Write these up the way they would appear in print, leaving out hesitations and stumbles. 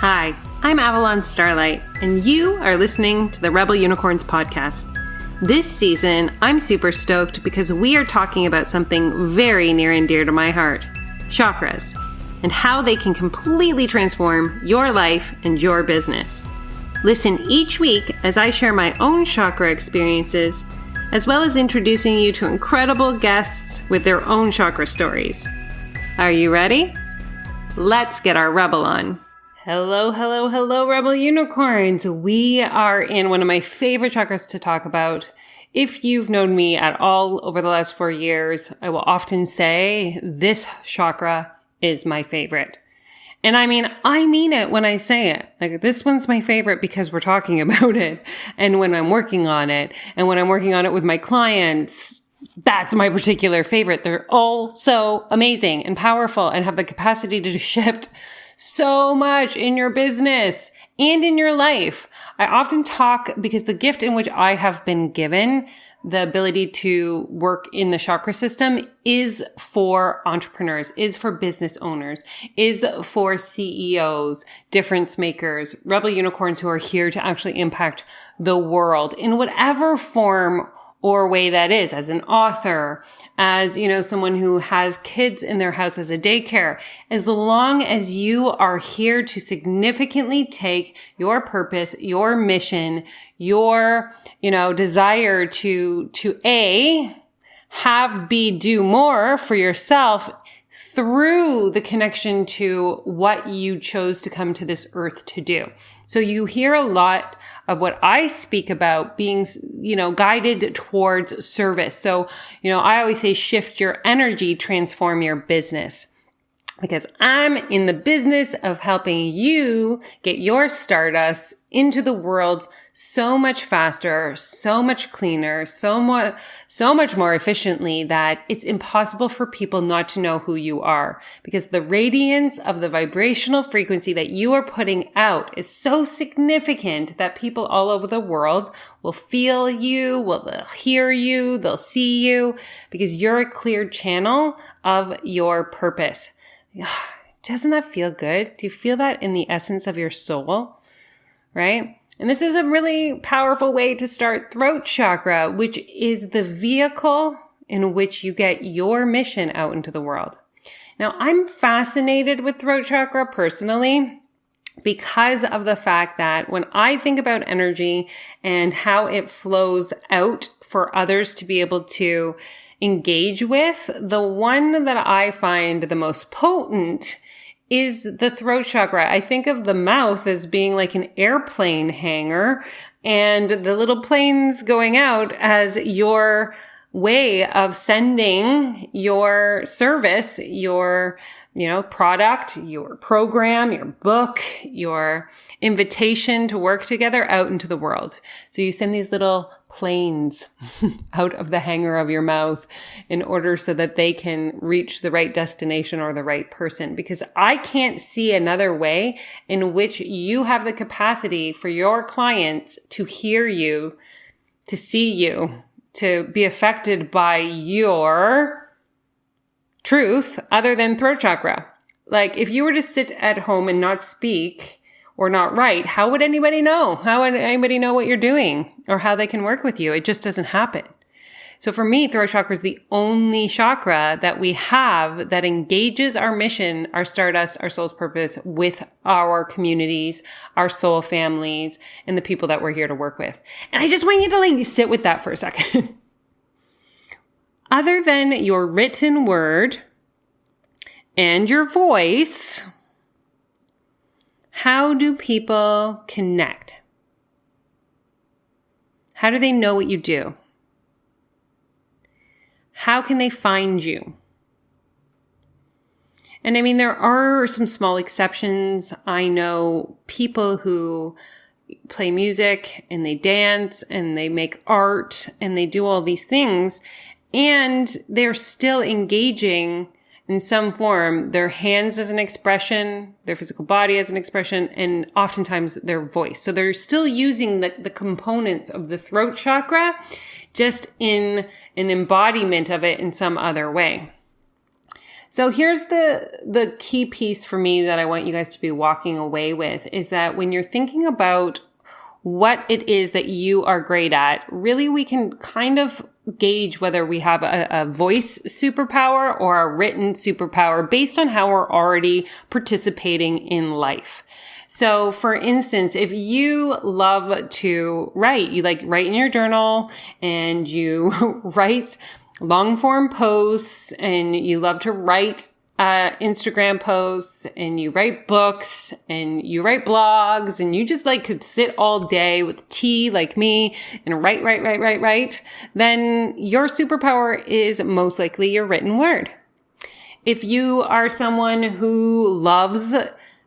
Hi, I'm Avalon Starlight, and you are listening to the Rebel Unicorns podcast. This season, I'm super stoked because we are talking about something very near and dear to my heart, chakras, and how they can completely transform your life and your business. Listen each week as I share my own chakra experiences, as well as introducing you to incredible guests with their own chakra stories. Are you ready? Let's get our Rebel on. Hello, Rebel Unicorns. We are in one of my favorite chakras to talk about. If you've known me at all over the last 4 years, I will often say this chakra is my favorite. And I mean it when I say it. Like, this one's my favorite because we're talking about it. And when I'm working on it, and when I'm working on it with my clients, that's my particular favorite. They're all so amazing and powerful and have the capacity to shift so much in your business and in your life. I often talk because the gift in which I have been given, the ability to work in the chakra system, is for entrepreneurs, is for business owners, is for CEOs, difference makers, rebel unicorns who are here to actually impact the world in whatever form or way that is, as an author, as, someone who has kids in their house as a daycare. As long as you are here to significantly take your purpose, your mission, your, desire to A, have, be, do more for yourself through the connection to what you chose to come to this earth to do. So you hear a lot of what I speak about being, guided towards service. So, I always say shift your energy, transform your business. Because I'm in the business of helping you get your stardust into the world so much faster, so much cleaner, so much more efficiently that it's impossible for people not to know who you are. Because the radiance of the vibrational frequency that you are putting out is so significant that people all over the world will feel you, will hear you, they'll see you, because you're a clear channel of your purpose. Doesn't that feel good? Do you feel that in the essence of your soul? Right? And this is a really powerful way to start Throat Chakra, which is the vehicle in which you get your mission out into the world. Now, I'm fascinated with Throat Chakra personally because of the fact that when I think about energy and how it flows out for others to be able to engage with, the one that I find the most potent is the throat chakra. I think of the mouth as being like an airplane hangar and the little planes going out as your way of sending your service, your product, your program, your book, your invitation to work together out into the world. So you send these little planes out of the hangar of your mouth in order so that they can reach the right destination or the right person. Because I can't see another way in which you have the capacity for your clients to hear you, to see you, to be affected by your truth other than throat chakra. Like, if you were to sit at home and not speak or not write, how would anybody know? How would anybody know what you're doing or how they can work with you? It just doesn't happen. So for me, throat chakra is the only chakra that we have that engages our mission, our stardust, our soul's purpose with our communities, our soul families, and the people that we're here to work with. And I just want you to sit with that for a second. Other than your written word and your voice, how do people connect? How do they know what you do? How can they find you? And there are some small exceptions. I know people who play music and they dance and they make art and they do all these things, and they're still engaging in some form, their hands as an expression, their physical body as an expression, and oftentimes their voice. So they're still using the components of the throat chakra, just in an embodiment of it in some other way. So here's the key piece for me that I want you guys to be walking away with is that when you're thinking about what it is that you are great at, really we can kind of gauge whether we have a voice superpower or a written superpower based on how we're already participating in life. So for instance, if you love to write, you like write in your journal and you write long form posts and you love to write Instagram posts and you write books and you write blogs and you just like could sit all day with tea like me and write, then your superpower is most likely your written word. If you are someone who loves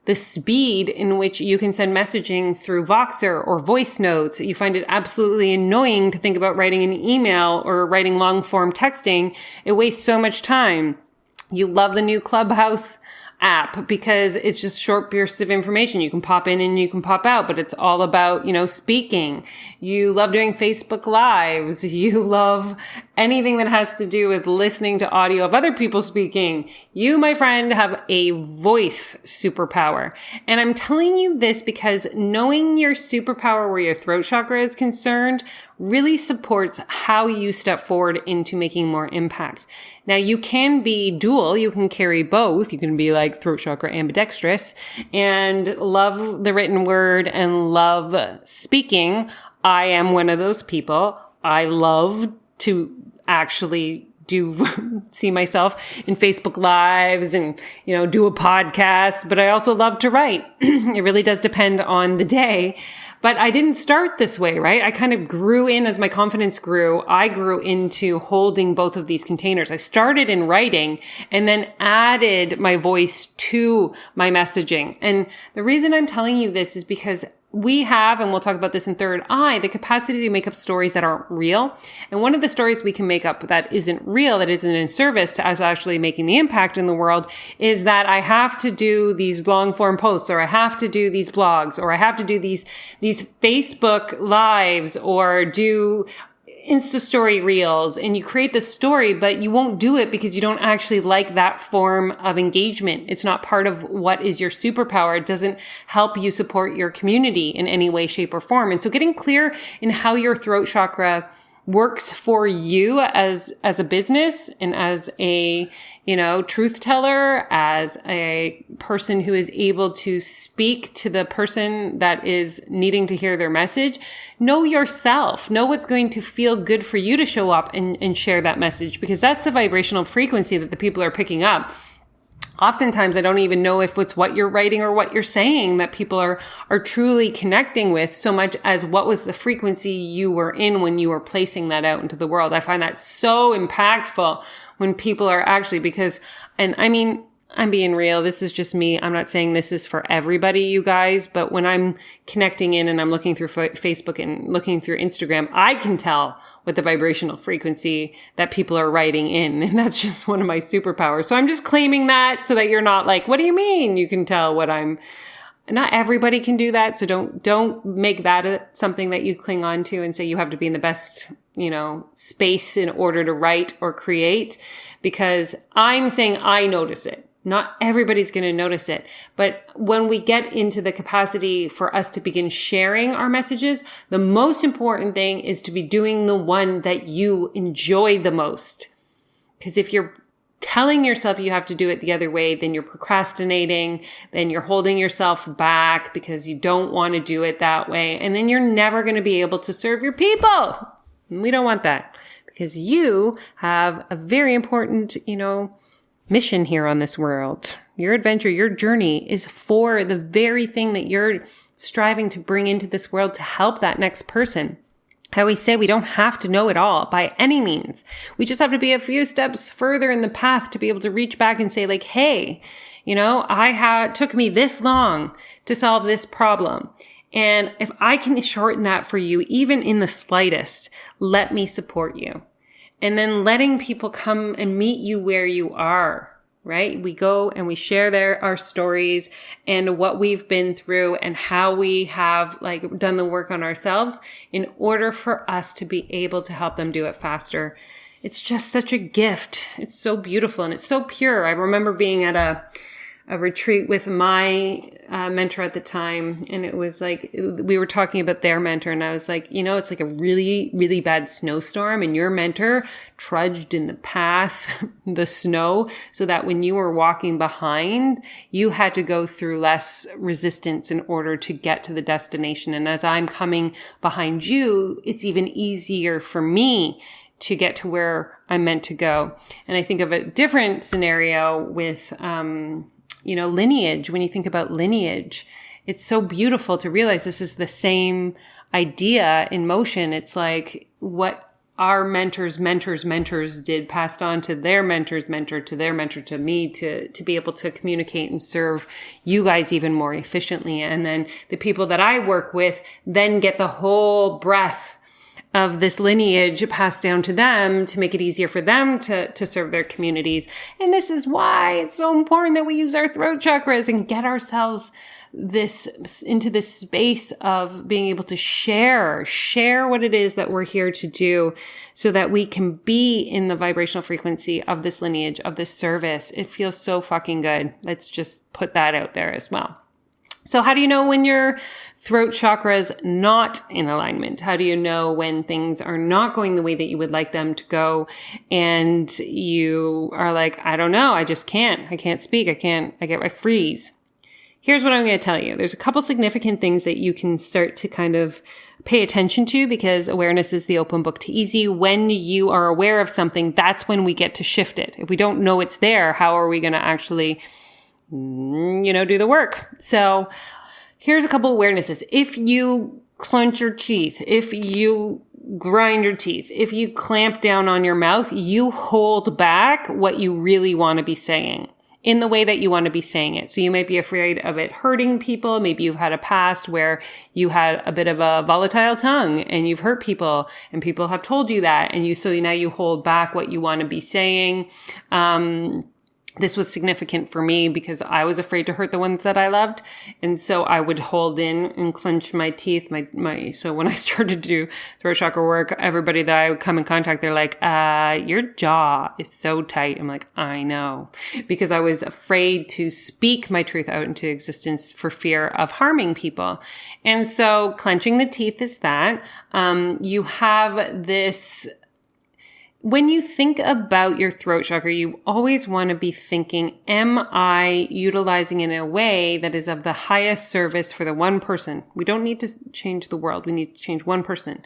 the speed in which you can send messaging through Voxer or voice notes, you find it absolutely annoying to think about writing an email or writing long form texting, it wastes so much time. You love the new Clubhouse app because it's just short bursts of information. You can pop in and you can pop out, but it's all about, speaking. You love doing Facebook Lives. You love anything that has to do with listening to audio of other people speaking. You, my friend, have a voice superpower. And I'm telling you this because knowing your superpower where your throat chakra is concerned really supports how you step forward into making more impact. Now, you can be dual. You can carry both. You can be like throat chakra ambidextrous and love the written word and love speaking. I am one of those people. I love to actually see myself in Facebook Lives and, do a podcast, but I also love to write. It really does depend on the day. But I didn't start this way, right? I kind of grew in as my confidence grew. I grew into holding both of these containers. I started in writing and then added my voice to my messaging. And the reason I'm telling you this is because we have, and we'll talk about this in Third Eye, the capacity to make up stories that aren't real. And one of the stories we can make up that isn't real, that isn't in service to us actually making the impact in the world, is that I have to do these long form posts, or I have to do these blogs, or I have to do these Facebook Lives, or do Insta story reels, and you create the story, but you won't do it because you don't actually like that form of engagement. It's not part of what is your superpower. It doesn't help you support your community in any way, shape, or form. And so getting clear in how your throat chakra works for you as a business and as a, truth teller, as a person who is able to speak to the person that is needing to hear their message. Know yourself. Know what's going to feel good for you to show up and share that message, because that's the vibrational frequency that the people are picking up. Oftentimes, I don't even know if it's what you're writing or what you're saying that people are truly connecting with, so much as what was the frequency you were in when you were placing that out into the world. I find that so impactful when people are actually, I'm being real. This is just me. I'm not saying this is for everybody, you guys, but when I'm connecting in and I'm looking through Facebook and looking through Instagram, I can tell what the vibrational frequency that people are writing in. And that's just one of my superpowers. So I'm just claiming that so that you're not like, what do you mean you can tell what not everybody can do that. So don't make that something that you cling on to and say you have to be in the best, space in order to write or create, because I'm saying I notice it. Not everybody's going to notice it. But when we get into the capacity for us to begin sharing our messages, the most important thing is to be doing the one that you enjoy the most. Because if you're telling yourself you have to do it the other way, then you're procrastinating, then you're holding yourself back because you don't want to do it that way. And then you're never going to be able to serve your people. And we don't want that, because you have a very important, mission here on this world. Your adventure, your journey is for the very thing that you're striving to bring into this world to help that next person. I always say we don't have to know it all by any means. We just have to be a few steps further in the path to be able to reach back and say like, hey, took me this long to solve this problem. And if I can shorten that for you, even in the slightest, let me support you. And then letting people come and meet you where you are, right? We go and we share our stories and what we've been through and how we have done the work on ourselves in order for us to be able to help them do it faster. it's just such a gift. It's so beautiful and it's so pure. I remember being at a retreat with my mentor at the time, and it was like, we were talking about their mentor, and I was like, it's like a really, really bad snowstorm, and your mentor trudged in the path, the snow, so that when you were walking behind, you had to go through less resistance in order to get to the destination. And as I'm coming behind you, it's even easier for me to get to where I'm meant to go. And I think of a different scenario with, lineage. When you think about lineage, it's so beautiful to realize this is the same idea in motion. It's like what our mentors did, passed on to their mentor's mentor, to their mentor, to me, to be able to communicate and serve you guys even more efficiently. And then the people that I work with then get the whole breadth of this lineage passed down to them to make it easier for them to serve their communities. And this is why it's so important that we use our throat chakras and get ourselves into this space of being able to share what it is that we're here to do, so that we can be in the vibrational frequency of this lineage, of this service. It feels so fucking good. Let's just put that out there as well. So how do you know when your throat chakra is not in alignment? How do you know when things are not going the way that you would like them to go? And you are like, I don't know. I just can't. I can't speak. I freeze. Here's what I'm going to tell you. There's a couple significant things that you can start to kind of pay attention to, because awareness is the open book to easy. When you are aware of something, that's when we get to shift it. If we don't know it's there, how are we going to actually do the work? So here's a couple awarenesses. If you clench your teeth, if you grind your teeth, if you clamp down on your mouth, you hold back what you really want to be saying in the way that you want to be saying it. So you might be afraid of it hurting people. Maybe you've had a past where you had a bit of a volatile tongue and you've hurt people and people have told you that. And so now you hold back what you want to be saying. This was significant for me because I was afraid to hurt the ones that I loved. And so I would hold in and clench my teeth. So when I started to do throat chakra work, everybody that I would come in contact, they're like, your jaw is so tight. I'm like, I know, because I was afraid to speak my truth out into existence for fear of harming people. And so clenching the teeth is that. You have this. When you think about your throat chakra, you always want to be thinking, am I utilizing it in a way that is of the highest service for the one person? We don't need to change the world. We need to change one person.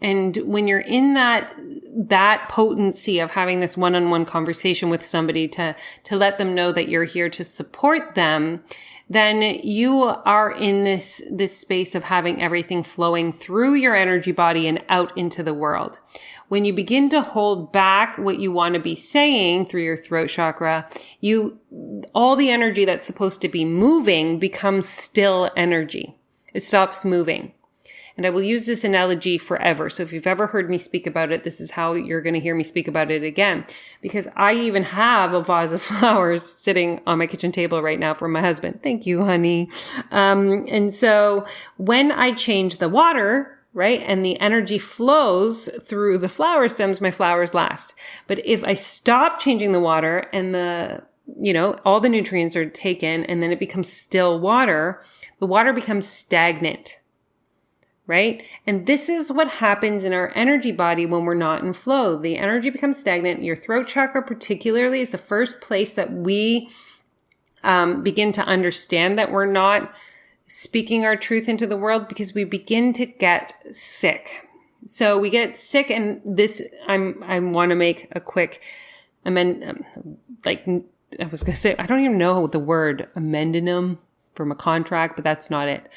And when you're in that potency of having this one-on-one conversation with somebody to let them know that you're here to support them, then you are in this space of having everything flowing through your energy body and out into the world. When you begin to hold back what you want to be saying through your throat chakra, all the energy that's supposed to be moving becomes still energy. It stops moving. And I will use this analogy forever. So if you've ever heard me speak about it, this is how you're going to hear me speak about it again. Because I even have a vase of flowers sitting on my kitchen table right now from my husband. Thank you, honey. And so when I change the water, right, and the energy flows through the flower stems, my flowers last. But if I stop changing the water and all the nutrients are taken and then it becomes still water, the water becomes stagnant. Right? And this is what happens in our energy body when we're not in flow. The energy becomes stagnant. Your throat chakra particularly is the first place that we begin to understand that we're not speaking our truth into the world, because we begin to get sick. So we get sick, and this, I want to make a quick amend, I was going to say, I don't even know the word amendinum from a contract, but that's not it.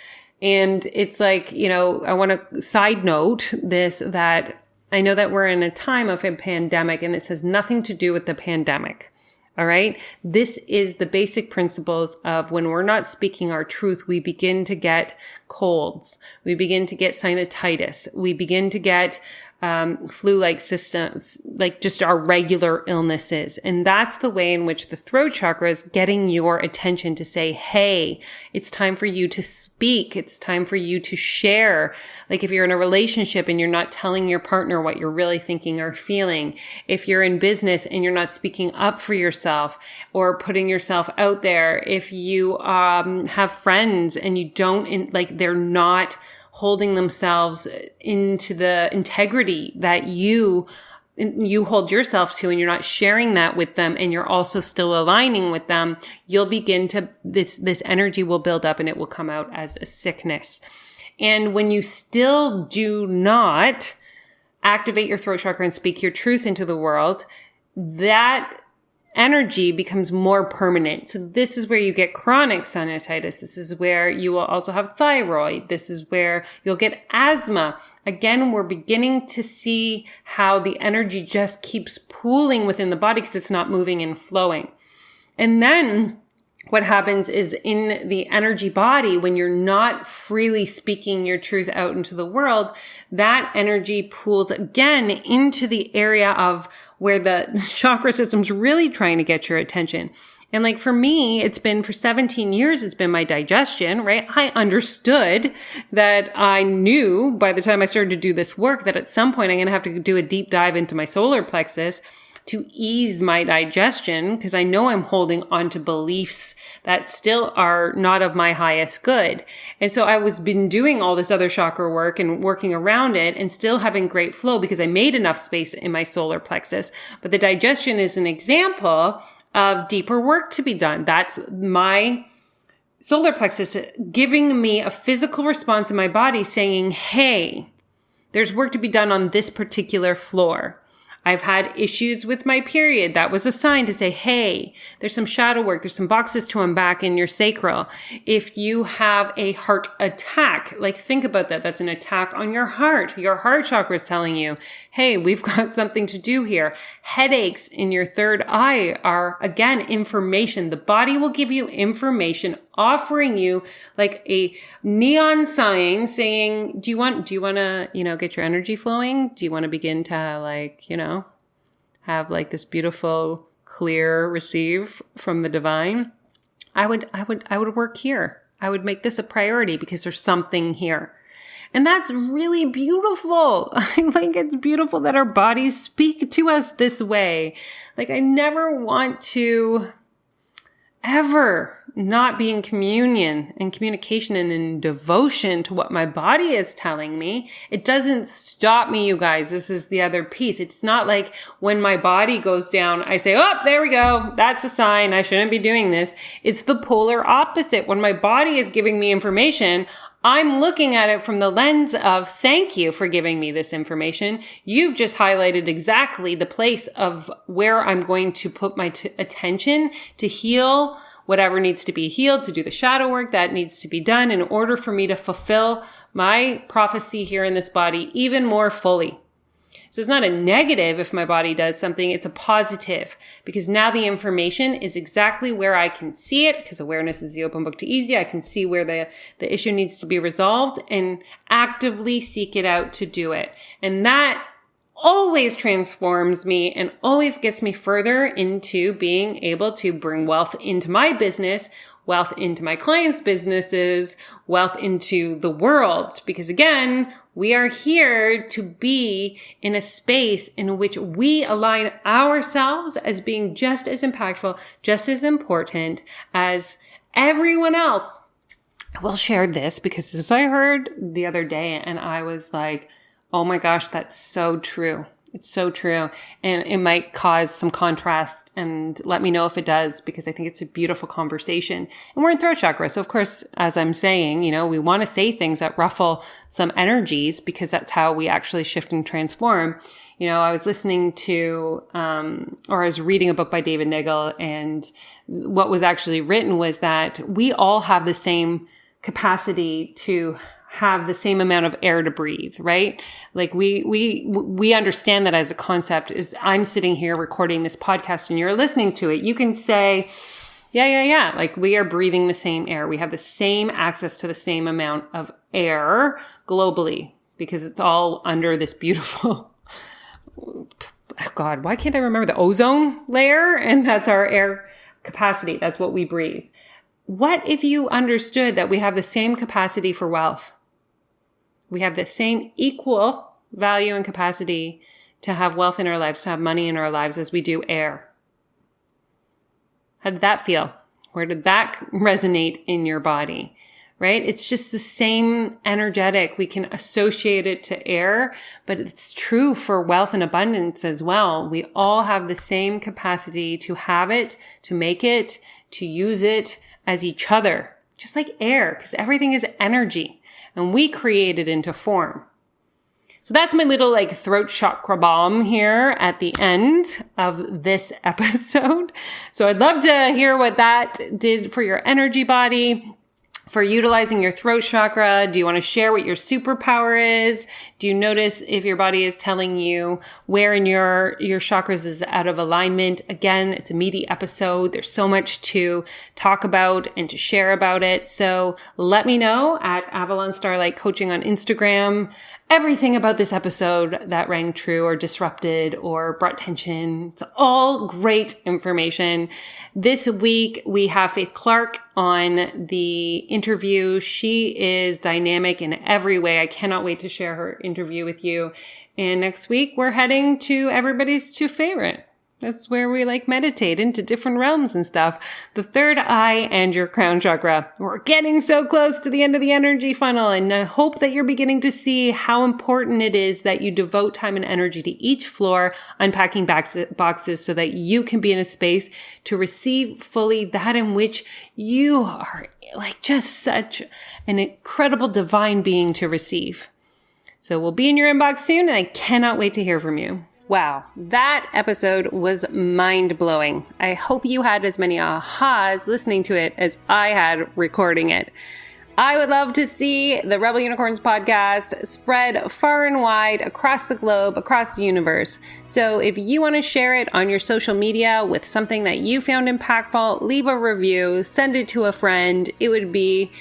And it's like, I want to side note this, that I know that we're in a time of a pandemic, and this has nothing to do with the pandemic. All right. This is the basic principles of when we're not speaking our truth, we begin to get colds. We begin to get sinusitis. We begin to get flu-like systems, like just our regular illnesses. And that's the way in which the throat chakra is getting your attention to say, hey, it's time for you to speak. It's time for you to share. Like if you're in a relationship and you're not telling your partner what you're really thinking or feeling, if you're in business and you're not speaking up for yourself or putting yourself out there, if you have friends and you don't, they're not holding themselves into the integrity that you hold yourself to, and you're not sharing that with them, and you're also still aligning with them, you'll begin to, this energy will build up and it will come out as a sickness. And when you still do not activate your throat chakra and speak your truth into the world, that energy becomes more permanent. So this is where you get chronic sinusitis. This is where you will also have thyroid. This is where you'll get asthma. Again, we're beginning to see how the energy just keeps pooling within the body because it's not moving and flowing. And then what happens is in the energy body, when you're not freely speaking your truth out into the world, that energy pools again into the area of where the chakra system's really trying to get your attention. And like for me, it's been for 17 years, it's been my digestion, right? I understood that I knew by the time I started to do this work that at some point I'm going to have to do a deep dive into my solar plexus to ease my digestion, because I know I'm holding on to beliefs that still are not of my highest good. And so I was been doing all this other chakra work and working around it and still having great flow because I made enough space in my solar plexus. But the digestion is an example of deeper work to be done. That's my solar plexus giving me a physical response in my body saying, hey, there's work to be done on this particular floor. I've had issues with my period. That was a sign to say, hey, there's some shadow work. There's some boxes to unpack in your sacral. If you have a heart attack, like think about that. That's an attack on your heart. Your heart chakra is telling you, hey, we've got something to do here. Headaches in your third eye are, again, information. The body will give you information, offering you like a neon sign saying, do you want to, get your energy flowing? Do you want to begin to have like this beautiful, clear receive from the divine? I would work here. I would make this a priority because there's something here. And that's really beautiful. It's beautiful that our bodies speak to us this way. Like I never want to ever not be in communion and communication and in devotion to what my body is telling me. It doesn't stop me, you guys. This is the other piece. It's not like when my body goes down, I say, oh, there we go. That's a sign. I shouldn't be doing this. It's the polar opposite. When my body is giving me information, I'm looking at it from the lens of thank you for giving me this information. You've just highlighted exactly the place of where I'm going to put my attention to heal whatever needs to be healed, to do the shadow work that needs to be done in order for me to fulfill my prophecy here in this body even more fully. So it's not a negative if my body does something, it's a positive because now the information is exactly where I can see it because awareness is the open book to easy. I can see where the issue needs to be resolved and actively seek it out to do it. And that always transforms me and always gets me further into being able to bring wealth into my business, wealth into my clients' businesses, wealth into the world. Because again, we are here to be in a space in which we align ourselves as being just as impactful, just as important as everyone else. I will share this because this I heard the other day and I was like, oh my gosh, that's so true. It's so true. And it might cause some contrast and let me know if it does, because I think it's a beautiful conversation. And we're in throat chakra. So of course, as I'm saying, we want to say things that ruffle some energies because that's how we actually shift and transform. I was listening to, or I was reading a book by David Nagel, and what was actually written was that we all have the same capacity to have the same amount of air to breathe, right? Like we understand that as a concept. Is I'm sitting here recording this podcast and you're listening to it. You can say, yeah. Like we are breathing the same air. We have the same access to the same amount of air globally. because it's all under this beautiful, God, why can't I remember the ozone layer? And that's our air capacity. That's what we breathe. What if you understood that we have the same capacity for wealth? We have the same equal value and capacity to have wealth in our lives, to have money in our lives as we do air. How did that feel? Where did that resonate in your body? Right? It's just the same energetic. We can associate it to air, but it's true for wealth and abundance as well. We all have the same capacity to have it, to make it, to use it as each other, just like air, because everything is energy and we create it into form. So that's my little throat chakra bomb here at the end of this episode. So I'd love to hear what that did for your energy body, for utilizing your throat chakra. Do you want to share what your superpower is? Do you notice if your body is telling you where in your chakras is out of alignment? Again, it's a meaty episode. There's so much to talk about and to share about it. So let me know at Avalon Starlight Coaching on Instagram. Everything about this episode that rang true or disrupted or brought tension. It's all great information. This week, we have Faith Clark on the interview. She is dynamic in every way. I cannot wait to share her interview with you. And next week, we're heading to everybody's two favorite. That's where we meditate into different realms and stuff. The third eye and your crown chakra. We're getting so close to the end of the energy funnel, and I hope that you're beginning to see how important it is that you devote time and energy to each floor, unpacking boxes so that you can be in a space to receive fully that in which you are just such an incredible divine being to receive. So we'll be in your inbox soon, and I cannot wait to hear from you. Wow, that episode was mind-blowing. I hope you had as many ahas listening to it as I had recording it. I would love to see the Rebel Unicorns podcast spread far and wide across the globe, across the universe. So if you want to share it on your social media with something that you found impactful, leave a review, send it to a friend. It would be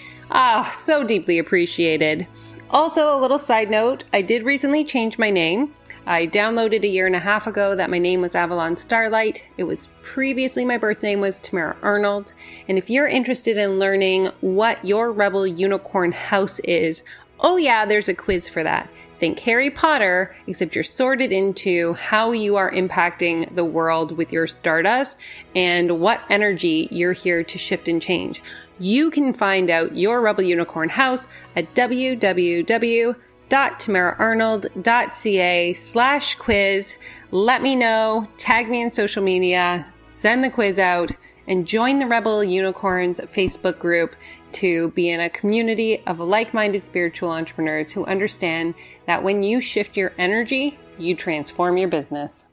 so deeply appreciated. Also, a little side note, I did recently change my name. I downloaded a year and a half ago that my name was Avalon Starlight. It was previously my birth name was Tamara Arnold. And if you're interested in learning what your Rebel Unicorn house is, oh yeah, there's a quiz for that. Think Harry Potter, except you're sorted into how you are impacting the world with your Stardust and what energy you're here to shift and change. You can find out your Rebel Unicorn house at www.tamaraarnold.ca/quiz. Let me know, tag me in social media, send the quiz out, and join the Rebel Unicorns Facebook group to be in a community of like-minded spiritual entrepreneurs who understand that when you shift your energy, you transform your business.